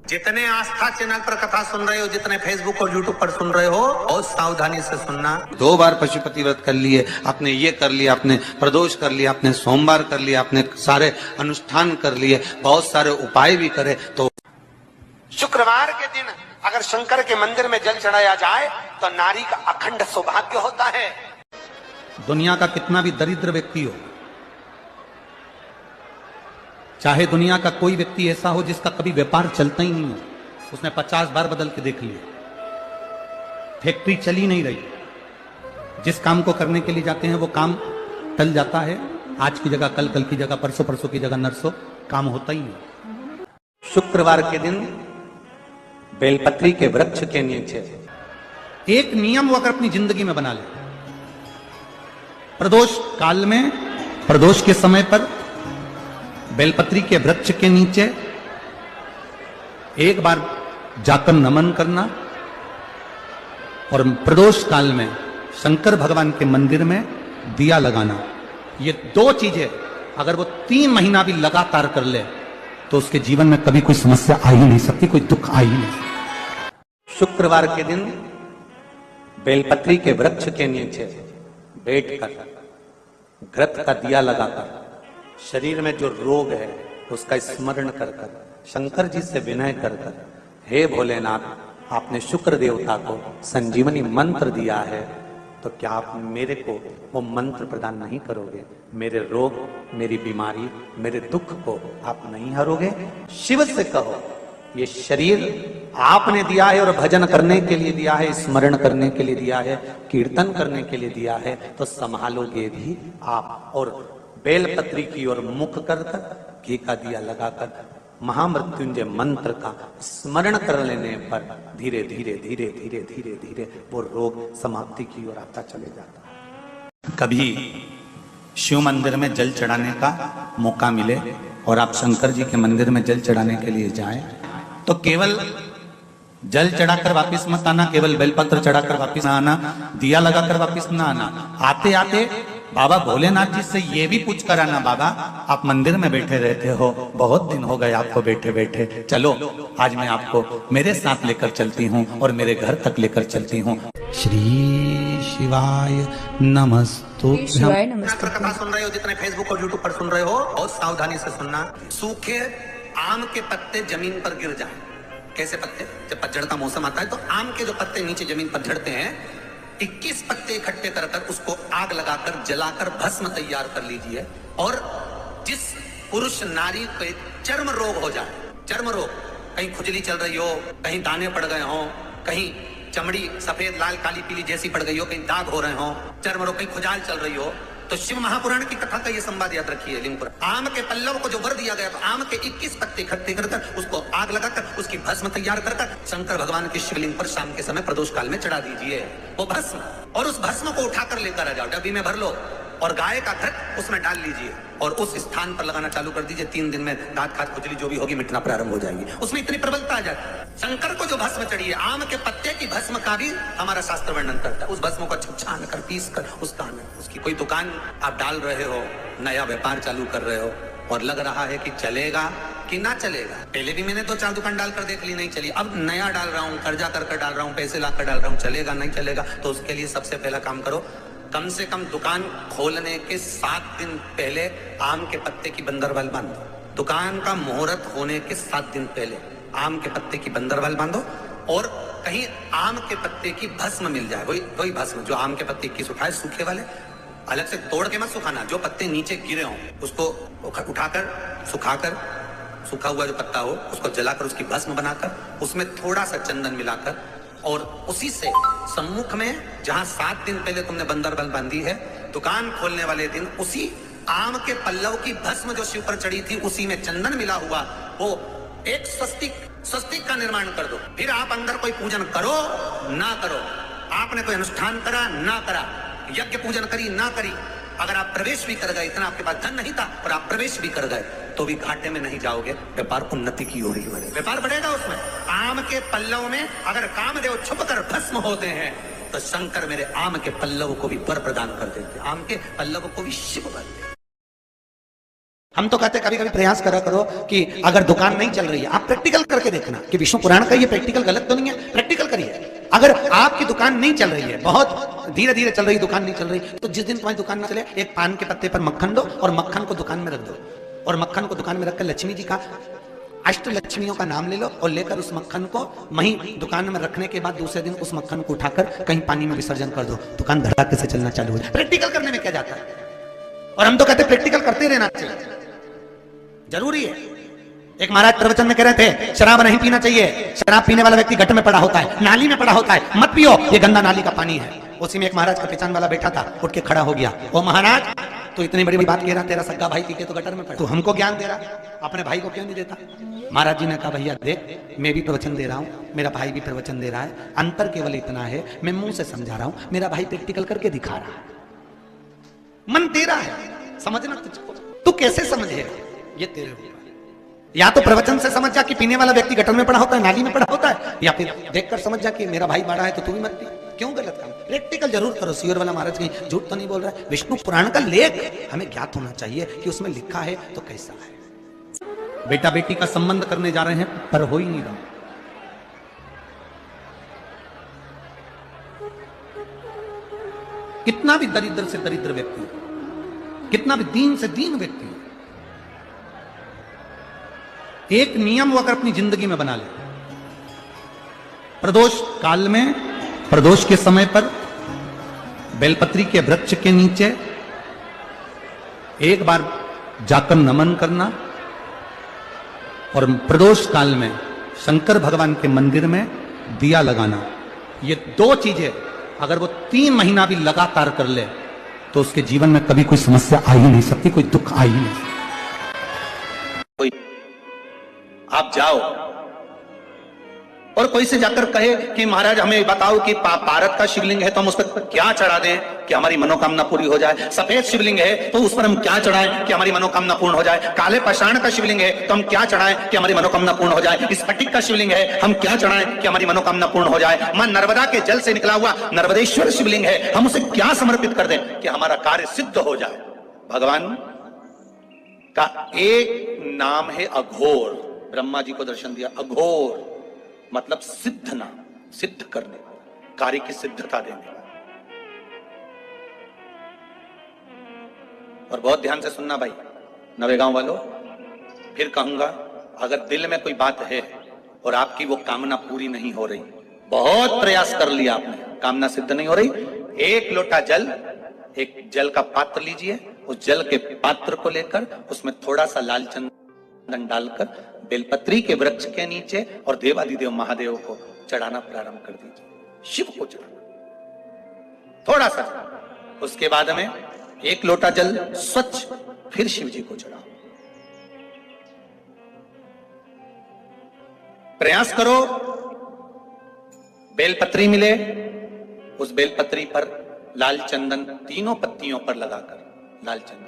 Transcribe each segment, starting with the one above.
जितने आस्था चैनल पर कथा सुन रहे हो, जितने फेसबुक और यूट्यूब पर सुन रहे हो, बहुत सावधानी से सुनना। 2 बार पशुपति व्रत कर लिए, आपने ये कर लिया, आपने प्रदोष कर लिया, आपने सोमवार कर लिया, आपने सारे अनुष्ठान कर लिए, बहुत सारे उपाय भी करे, तो शुक्रवार के दिन अगर शंकर के मंदिर में जल चढ़ाया जाए तो नारी का अखंड सौभाग्य होता है। दुनिया का कितना भी दरिद्र व्यक्ति हो, चाहे दुनिया का कोई व्यक्ति ऐसा हो जिसका कभी व्यापार चलता ही नहीं हो, उसने 50 बार बदल के देख लिया, फैक्ट्री चली नहीं रही, जिस काम को करने के लिए जाते हैं वो काम टल जाता है, आज की जगह कल, कल की जगह परसों, परसों की जगह नरसों, काम होता ही नहीं। शुक्रवार के दिन बेलपत्री के वृक्ष के नीचे एक नियम वो अगर अपनी जिंदगी में बना ले, प्रदोष काल में, प्रदोष के समय पर बेलपत्री के वृक्ष के नीचे एक बार जाकर नमन करना, और प्रदोष काल में शंकर भगवान के मंदिर में दिया लगाना, ये 2 चीजें अगर वो 3 महीना भी लगातार कर ले तो उसके जीवन में कभी कोई समस्या आ ही नहीं सकती, कोई दुख आ ही नहीं सकता। शुक्रवार के दिन बेलपत्री के वृक्ष के नीचे बैठकर घृत का दिया लगाकर शरीर में जो रोग है उसका स्मरण कर कर शंकर जी से विनय कर कर, हे भोलेनाथ, आपने शुक्र देवता को संजीवनी मंत्र दिया है, तो क्या आप मेरे को वो मंत्र प्रदान नहीं करोगे? मेरे रोग, मेरी बीमारी, मेरे दुख को आप नहीं हरोगे? शिव से कहो, ये शरीर आपने दिया है और भजन करने के लिए दिया है, स्मरण करने के लिए दिया है, कीर्तन करने के लिए दिया है, तो संभालोगे भी आप। और बेलपत्री की ओर मुख कर कर घी का दिया लगाकर महामृत्युंजय मंत्र का स्मरण कर लेने पर धीरे धीरे धीरे धीरे धीरे धीरे वो रोग समाप्ति की ओर आता चले जाता है। कभी शिव मंदिर में जल चढ़ाने का मौका मिले और आप शंकर जी के मंदिर में जल चढ़ाने के लिए जाएं, तो केवल जल चढ़ाकर वापस मत आना, केवल बेलपत्र चढ़ाकर वापस ना आना, दिया लगाकर वापस ना आना। आते आते बाबा भोलेनाथ जी से ये भी पूछ कर आना, बाबा आप मंदिर में बैठे रहते हो, बहुत दिन हो गए आपको बैठे बैठे, चलो आज मैं आपको मेरे साथ लेकर चलती हूँ और मेरे घर तक लेकर चलती हूँ। श्री शिवाय नमस्तुभ्यं। कथा सुन रहे हो, जितने फेसबुक और यूट्यूब पर सुन रहे हो, बहुत सावधानी से सुनना। सूखे आम के पत्ते जमीन पर गिर जाए। कैसे पत्ते? जब पतझड़ का मौसम आता है तो आम के जो पत्ते नीचे जमीन पर झड़ते हैं, 21 पत्ते इकट्ठे कर कर उसको आग लगाकर जलाकर भस्म तैयार कर लीजिए। और जिस पुरुष नारी को चर्म रोग हो जाए, चर्म रोग, कहीं खुजली चल रही हो, कहीं दाने पड़ गए हो, कहीं चमड़ी सफेद लाल काली पीली जैसी पड़ गई हो, कहीं दाग हो रहे हो, चर्म रोग, कहीं खुजाल चल रही हो, तो शिव महापुराण की कथा का ये संवाद याद रखिए। लिंगपुर आम के पल्लव को जो वर दिया गया, तो आम के 21 पत्ते इकट्ठे कर उसको आग लगाकर उसकी भस्म तैयार कर शंकर भगवान के शिवलिंग पर शाम के समय प्रदोष काल में चढ़ा दीजिए वो भस्म, और उस भस्म को उठाकर लेकर आ जाओ, डब्बी में भर लो और गाय का घृत उसमें डाल लीजिए और उस स्थान पर लगाना चालू कर दीजिए। 3 दिन में दांत खाद खुजली जो भी होगी मिटना प्रारंभ हो जाएगी। उसमें इतनी प्रबलता आ जाती है। शंकर को जो भस्म चढ़ी है, आम के पत्ते की भस्म का भी हमारा शास्त्र वर्णन करता है। उस भस्म को छान कर पीस कर उसकी कोई दुकान आप डाल रहे हो, नया व्यापार चालू कर रहे हो और लग रहा है कि चलेगा कि ना चलेगा। पहले भी मैंने 2-4 दुकान डालकर देख ली, नहीं चली, अब नया डाल रहा हूँ, कर्जा कर डाल रहा हूँ, पैसे लाकर डाल रहा हूँ, चलेगा नहीं चलेगा। तो उसके लिए सबसे पहला काम करो, कम से कम दुकान खोलने के 7 दिन पहले आम के पत्ते की बंदरवाल बांधो। दुकान का मुहूर्त होने के 7 दिन पहले आम के पत्ते की बंदरवाल बांधो और कहीं आम के पत्ते की भस्म मिल जाए, वही भस्म जो आम के पत्ते 21 उठाए, सूखे वाले, अलग से तोड़ के मत सुखाना, जो पत्ते नीचे गिरे हों उसको उठाकर सुखाकर, सूखा हुआ जो पत्ता हो उसको जलाकर उसकी भस्म बनाकर उसमें थोड़ा सा चंदन मिलाकर और उसी से सम्मुख में जहां 7 दिन पहले तुमने बंदरबल बांधी है, दुकान खोलने वाले दिन उसी आम के पल्लव की भस्म जो शिव पर चढ़ी थी उसी में चंदन मिला हुआ वो एक स्वस्तिक का निर्माण कर दो। फिर आप अंदर कोई पूजन करो ना करो, आपने कोई अनुष्ठान करा ना करा, यज्ञ पूजन करी ना करी, अगर आप प्रवेश भी कर गए, इतना आपके पास धन नहीं था और आप प्रवेश भी कर गए, तो भी घाटे में नहीं जाओगे, व्यापार उन्नति की ओर ही बढ़ेगा, व्यापार बढ़ेगा। उसमें आम के पल्लव में अगर कामदेव छुप कर भस्म होते हैं तो शंकर मेरे आम के पल्लव को भी वर प्रदान कर देते, आम के पल्लव को भी शिव बनते। हम तो कहते कभी कभी प्रयास करा करो कि अगर दुकान नहीं चल रही है, आप प्रैक्टिकल करके देखना कि विष्णु पुराण का ये प्रैक्टिकल गलत तो नहीं है, प्रैक्टिकल करिए। अगर आपकी दुकान नहीं चल रही है, बहुत धीरे धीरे चल रही दुकान नहीं चल रही, तो जिस दिन तुम्हारी दुकान ना चले, एक पान के पत्ते पर मक्खन दो और मक्खन को दुकान में रख दो, और मक्खन को दुकान में रखकर लक्ष्मी जी का, अष्ट लक्ष्मियों का नाम ले लो और लेकर उस मक्खन को वहीं दुकान में रखने के बाद दूसरे दिन उस मक्खन को उठाकर कहीं पानी में विसर्जन कर दो, दुकान धड़ाके से चलना चालू हो जाए। प्रैक्टिकल करने में क्या जाता है? और हम तो कहते प्रैक्टिकल करते रहना चाहिए, जरूरी है। एक महाराज प्रवचन में कह रहे थे शराब नहीं पीना चाहिए, शराब पीने वाला व्यक्ति गटर में पड़ा होता है, नाली में पड़ा होता है, मत पियो, ये गंदा नाली का पानी है। उसी में एक महाराज का पहचान वाला बैठा था, उठ के खड़ा हो गया, ओ महाराज तो इतनी बड़ी बात कह रहा, तेरा सगा भाई पी के तो गटर में पड़ा, तू हमको ज्ञान दे रहा, अपने भाई को क्यों नहीं देता? महाराज जी ने कहा भैया देख, मैं भी प्रवचन दे रहा हूँ, मेरा भाई भी प्रवचन दे रहा है, अंतर केवल इतना है मैं मुंह से समझा रहा हूँ, मेरा भाई प्रैक्टिकल करके दिखा रहा है, मन तेरा है, समझना तुझको, तू कैसे समझेगा ये तेरे ऊपर। या तो प्रवचन से समझ जा कि पीने वाला व्यक्ति गटर में पड़ा होता है, नाली में पड़ा होता है, या फिर देखकर समझ जा कि मेरा भाई बड़ा है तो तू भी मत पी। क्यों गलत काम? प्रैक्टिकल जरूर करो। सियोर वाला महाराज कहीं झूठ तो नहीं बोल रहा है। विष्णु पुराण का लेख हमें ज्ञात होना चाहिए कि उसमें लिखा है तो कैसा है। बेटा बेटी का संबंध करने जा रहे हैं पर हो ही नहीं रहा। कितना भी दरिद्र से दरिद्र व्यक्ति, कितना भी दीन से दीन व्यक्ति, एक नियम वो अगर अपनी जिंदगी में बना ले, प्रदोष काल में, प्रदोष के समय पर बेलपत्री के वृक्ष के नीचे एक बार जाकर नमन करना, और प्रदोष काल में शंकर भगवान के मंदिर में दिया लगाना, ये दो चीजें अगर वो 3 महीना भी लगातार कर ले तो उसके जीवन में कभी कोई समस्या आ ही नहीं सकती, कोई दुख आ ही नहीं सकता। आप जाओ और कोई से जाकर कहे कि महाराज हमें बताओ कि भारत का शिवलिंग है तो हम उस पर क्या चढ़ा दें कि हमारी मनोकामना पूरी हो जाए, सफेद शिवलिंग है तो उस पर हम क्या चढ़ाएं कि हमारी मनोकामना पूर्ण हो जाए, काले पाषाण का शिवलिंग है तो हम क्या चढ़ाएं कि हमारी मनोकामना पूर्ण हो जाए, स्फटिक का शिवलिंग है हम क्या चढ़ाएं कि हमारी मनोकामना पूर्ण हो जाए, मां नर्मदा के जल से निकला हुआ नर्मदेश्वर शिवलिंग है हम उसे क्या समर्पित कर दें कि हमारा कार्य सिद्ध हो जाए। भगवान का एक नाम है अघोर। ब्रह्मा जी को दर्शन दिया, अघोर मतलब सिद्ध नाम, सिद्ध करने, कार्य की सिद्धता देने। और बहुत ध्यान से सुनना भाई नवेगांव वालों, फिर कहूंगा अगर दिल में कोई बात है और आपकी वो कामना पूरी नहीं हो रही, बहुत प्रयास कर लिया आपने, कामना सिद्ध नहीं हो रही, एक लोटा जल, एक जल का पात्र लीजिए, उस जल के पात्र को लेकर उसमें थोड़ा सा लाल चंदन डालकर बेलपत्री के वृक्ष के नीचे और देवादिदेव महादेव को चढ़ाना प्रारंभ कर दीजिए, शिव को चढ़ाना थोड़ा सा। उसके बाद में एक लोटा जल स्वच्छ फिर शिव जी को चढ़ाओ। प्रयास करो बेलपत्री मिले, उस बेलपत्री पर लाल चंदन तीनों पत्तियों पर लगाकर लाल चंदन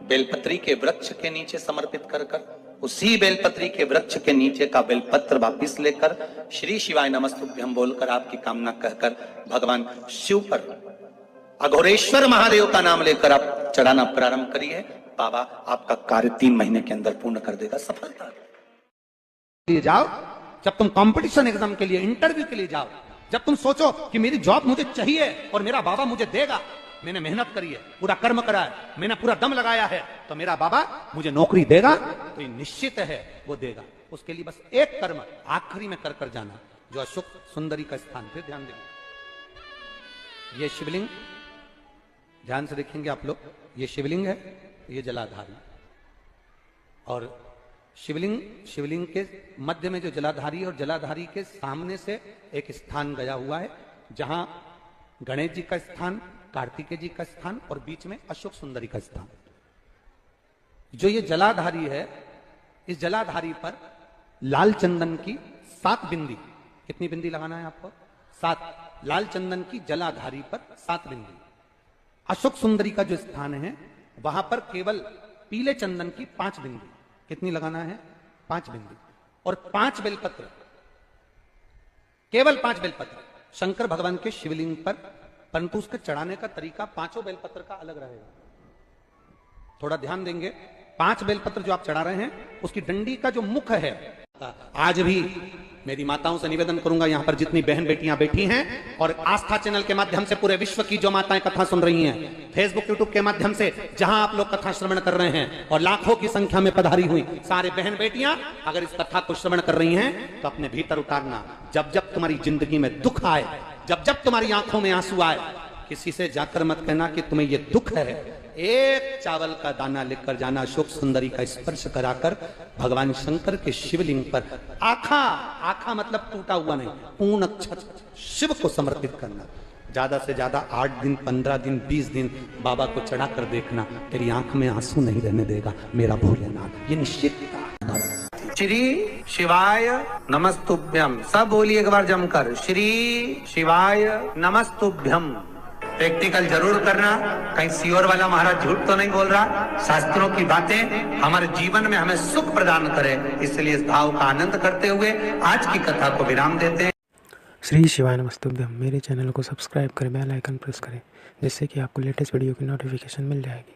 बेलपत्री के वृक्ष के नीचे समर्पित कर उसी बेलपत्री के वृक्ष के नीचे का बेलपत्र वापिस लेकर श्री शिवाय नमस्तुभ्यम बोलकर आपकी कामना कहकर भगवान शिव पर अघोरेश्वर महादेव का नाम लेकर आप चढ़ाना प्रारंभ करिए। बाबा आपका कार्य 3 महीने के अंदर पूर्ण कर देगा। सफलता लिए जाओ, जब तुम कंपटीशन एग्जाम के लिए, इंटरव्यू के लिए जाओ, जब तुम सोचो कि मेरी जॉब मुझे चाहिए और मेरा बाबा मुझे देगा, मैंने मेहनत करी है, पूरा कर्म करा है, मैंने पूरा दम लगाया है, तो मेरा बाबा मुझे नौकरी देगा, तो ये निश्चित है वो देगा। उसके लिए बस एक कर्म आखिरी में कर जाना, जो अशोक सुंदरी का स्थान। फिर ध्यान देंगे, ये शिवलिंग ध्यान से देखेंगे आप लोग, ये शिवलिंग है, ये जलाधारी, और शिवलिंग के मध्य में जो जलाधारी और जलाधारी के सामने से एक स्थान गया हुआ है, जहां गणेश जी का स्थान, कार्तिकेय जी का स्थान और बीच में अशोक सुंदरी का स्थान। जो ये जलाधारी है, इस जलाधारी पर लाल चंदन की 7 बिंदी, कितनी बिंदी लगाना है आपको? 7। लाल चंदन की जलाधारी पर 7 बिंदी। अशोक सुंदरी का जो स्थान है वहां पर केवल पीले चंदन की 5 बिंदी। कितनी लगाना है? 5 बिंदी। और 5 बेलपत्र, केवल 5 बेलपत्र शंकर भगवान के शिवलिंग पर, परंतु उसके चढ़ाने का तरीका 5 बेलपत्र का अलग रहेगा। थोड़ा ध्यान देंगे, 5 बेलपत्र जो आप चढ़ा रहे हैं उसकी डंडी का जो मुख है, आज भी मेरी माताओं से निवेदन करूंगा, यहां पर जितनी बहन बेटियां बैठी हैं और आस्था चैनल के माध्यम से पूरे विश्व की जो माताएं कथा सुन रही हैं, फेसबुक यूट्यूब के माध्यम से जहां आप लोग कथा श्रवण कर रहे हैं और लाखों की संख्या में पधारी हुई सारे बहन बेटियां अगर इस कथा को श्रवण कर रही हैं तो अपने भीतर उतारना, जब जब तुम्हारी जिंदगी में दुख आए, जब जब तुम्हारी आंखों में आंसू आए, किसी से जाकर मत कहना कि तुम्हें ये दुख है, एक चावल का दाना लेकर जाना, अशोक सुंदरी का स्पर्श कराकर भगवान शंकर के शिवलिंग पर आखा मतलब टूटा हुआ नहीं, पूर्ण अक्षत शिव को समर्पित करना। ज्यादा से ज्यादा 8 दिन 15 दिन 20 दिन बाबा को चढ़ा कर देखना, तेरी आंख में आंसू नहीं रहने देगा मेरा भोलेनाथ, ये निश्चित। श्री शिवाय नमस्तुभ्यम, सब बोलिए एक बार जमकर, श्री शिवाय नमस्तुभ्यम। प्रैक्टिकल जरूर करना, कहीं सियोर वाला महाराज झूठ तो नहीं बोल रहा। शास्त्रों की बातें हमारे जीवन में हमें सुख प्रदान करे, इसलिए इस भाव का आनंद करते हुए आज की कथा को विराम देते हैं। श्री शिवाय नमस्तुभ्यम। मेरे चैनल को सब्सक्राइब करें, बेल आइकन प्रेस करें, जिससे कि आपको लेटेस्ट वीडियो की नोटिफिकेशन मिल जाएगी।